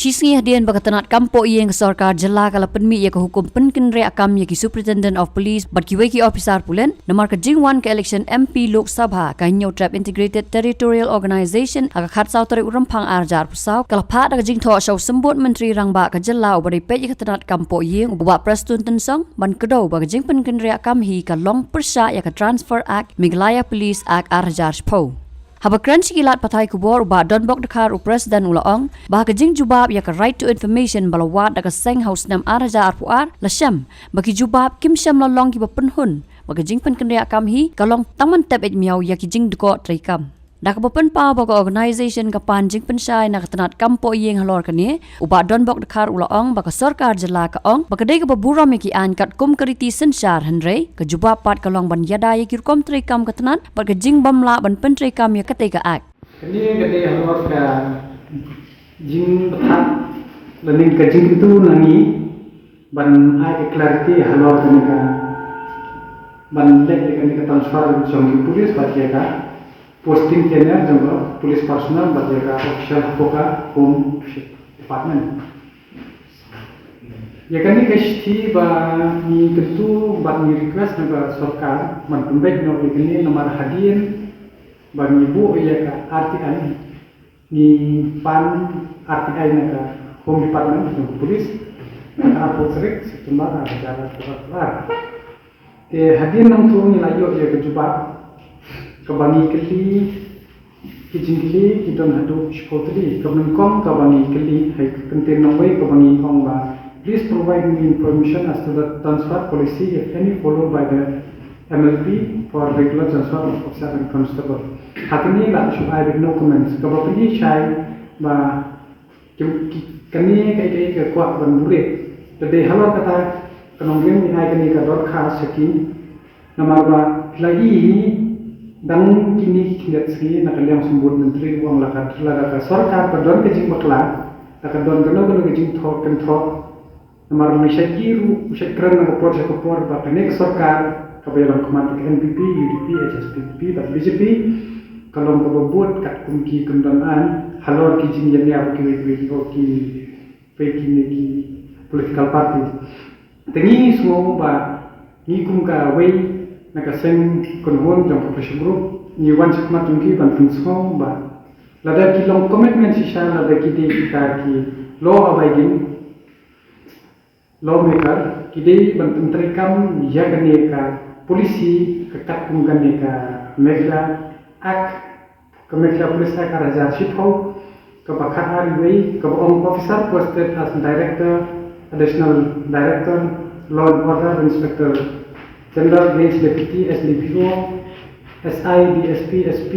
Chisngi hadian bakatanat kampo ieng sarkar jela kala penmi ia ke hukum penken reakam ia ki Superintendent of Police bat ki weki officer pulen namar ke jingwan ke election MP Lok Sabha ka hinyo trap Integrated Territorial Organization aga khat sautari urampang arjar pusau kala phat aga jing tho show sembut menteri rangba ka jela ubari pe ia katanat kampo ieng ubwa prestun tensong ban kedau baga jing penken reakam hi ka long persa ia ka Transfer Act Meghalaya Police Act arjar po. Haba kranci kilat patai kubor uba donbok dekar u presiden ulaong bah kejing jubab ya ka right to information balawat daga seng house nam araja arpuar lasam bagi jubab kim syam lolong ki penhun bagi jing pen kendria kamhi kalong taman tep et miau ya ki jing deko trikam dak pen pa baga organization ka panjing pensai nak tenat kampo yeng halor kane uba donbok dekar ulaong baka sarkar jela ka ong baka dei ka buram ki an kat kum kriti sensar henre ka jubab pat kalong ban yada ya ki kom trikam ka tenat baka jing bamla ban pen trikam ya kate ka ak kini gede halor ka jing pat lening ka jing itu nangi ban ai clarity halor kani ka ban lek kani ka transfer jong polis bat ya ka posting kena jangka police personnel berjaga official poka home department. Ya kan ni kesti ba ni tentu ba ni request naga sarkar man pembek no ikni nomor hadian ba ni bu ya ka RTI ni pan RTI naga home department ng police na posrik setumbar ada jalan keluar. Hadian nang tu ni layo ya ke jubab kabangi keli kijingkeli kita hadu shpotri kabangkong kabangi keli hai contain nombai kabangi kong ba please provide me information as to the transfer policy if any followed by the MLP for regular transfer of officer and constable hakini la should I have no comments kabapni shai ba kani kai ke kwa bandure tade halo kata kanongleng ni hai kani ka dot khas sakin namar ba lagi dan kini kiat segi nak liang sembut menteri uang lakat ka sarkar padon ke jing bakla akan don gano ke jing thok kan thok namar Malaysia giru usyakran nak por ba nek sarkar kabayalan kemat NPP UDP HSPP dan BJP kalau kebobot kat kumki kendangan halor ki jing yang ya ki ki political party tengi semua ba ni kum ka wei nakaseng konhon jong profession group ni wan chakma tungki ban funso ba lada ki long commitment sisha lada ki de kita ki law abiding lawmaker ki de ban tentrikam ya kane ka polisi ka katkum kane ka megla ak ka megla police ak araja shipho ka bakhat ariwei ka ong officer posted as director additional director law and order inspector General Range Deputy SDPO, SI, DSP, SP,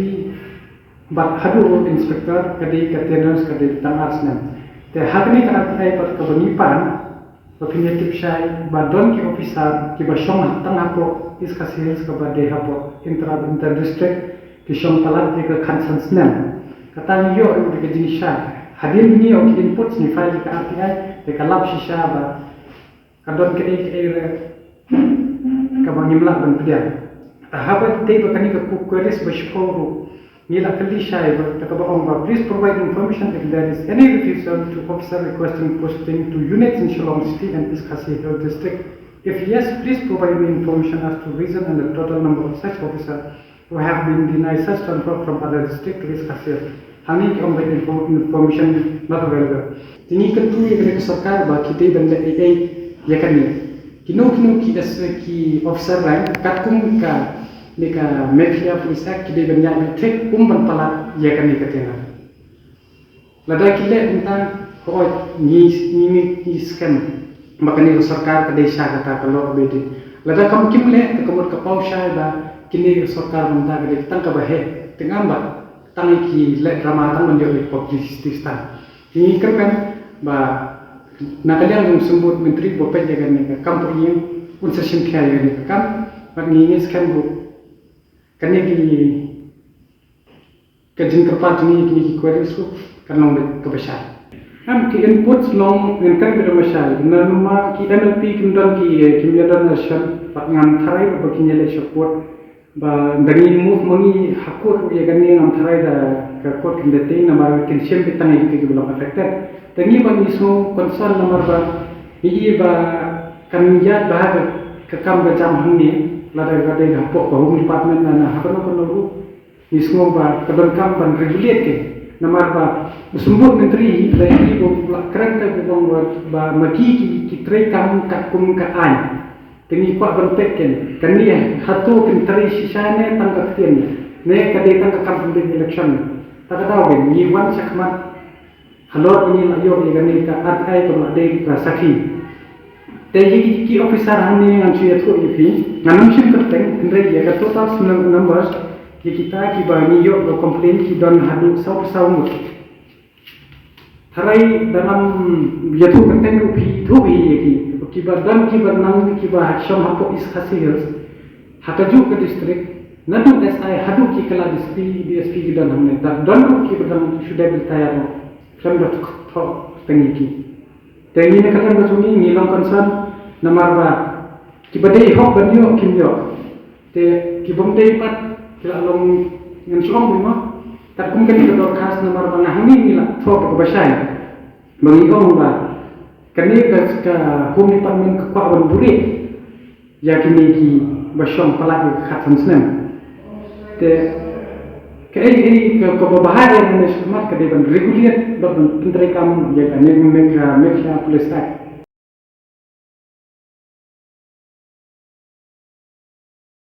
but hadu inspector kadi containers kadi tangar senam. Te hakni ka RTI pat kabanipan, opinyative syai badon ki officer ki basyong tang ko is kasihis ka bade hapo inter district ki syong talat ka kansan senam. Kata yo ke jinisha. Hadin ni ok input ni file ka RTI te kalap shisha ba kadon ke kabang imla ban pedian habat te bakani ka queries bashporu nila kali shay ba takabong ba please provide information if there is any refusal to officer requesting posting to units in Shillong City and Iskasi Hill district. If yes, please provide me information as to reason and the total number of such officers who have been denied such transfer from other district to Iskasi. Hani ki omba information not available tini kentu ye ka sarkar ba kite banda ai yakani kino ki ki officer rank katkum ka nika mafia pulisak kide banya tek ban pala ya kan nika tena lada kile untan ko ni scam makani sarkar ka desa kata kalau bedi lada kam kimle kamut ka pausha ba kini sarkar banda ka tang ka bahe tengamba tangi ki le drama tang menjo publicity stan ini kan ba nakaliang yung sembut menteri bopet jaga ni kampung yang pun session kaya ni kan ngi scam bu kan ni kajin kerpat ni ki queries ko kan long ke besar am ki inputs long kan ke besar na numa ki MLP kim don ki kim don nation pat ngam tharai ba ki nyele support ba dari move mangi hakut ya gani ngam tharai da ka kot kindete namar kinsiam bitang itu belum affected tangi ba isu concern namar ba ba kanjat bah ke kam ga jam hangni lada ga de ga pok home department na hakono kono ru isu ba kadon kam ban regulate ke namar ba sumbut menteri lagi bo kereta bo ba maki ki trei kam ka kum ka an Tini kuat berpeken, kani hatu kentari sisane tangkap tian, ne kade tangkap kampung election. Tak tahu ben, ni wan sakmat, halor ini layo ni kani ka atai ko ade ka sakhi. Te ki officer hamni ngan suya thu ipi, nganam sim kerteng, kendre ya ka total numbers ki kita ki ba ni yo ko complain ki don hadu sau mut. Tharai dalam yatu kerteng upi thu ki kibar dan kibar nang kibar haksham hapo is khasihers hakaju ke district nadu SI hadu ki kala DSP ki dan hamne dan don ki dan sudah bertayar klam dot tho tengi ki tengi ne kala bajuni ni long concern namar ba ki bade hok banyo kimyo te ki bomde pat kila long ngan suam mo tak kum kan dot khas namar ba ngahni ni la tho ko basai bangi ong ba kani ka home department ka kwa buri ya kini ki basyong palagi khatan snem te kai ka bahaya ne smart ka deban regulate ban tentrai kam ya kani mekla police act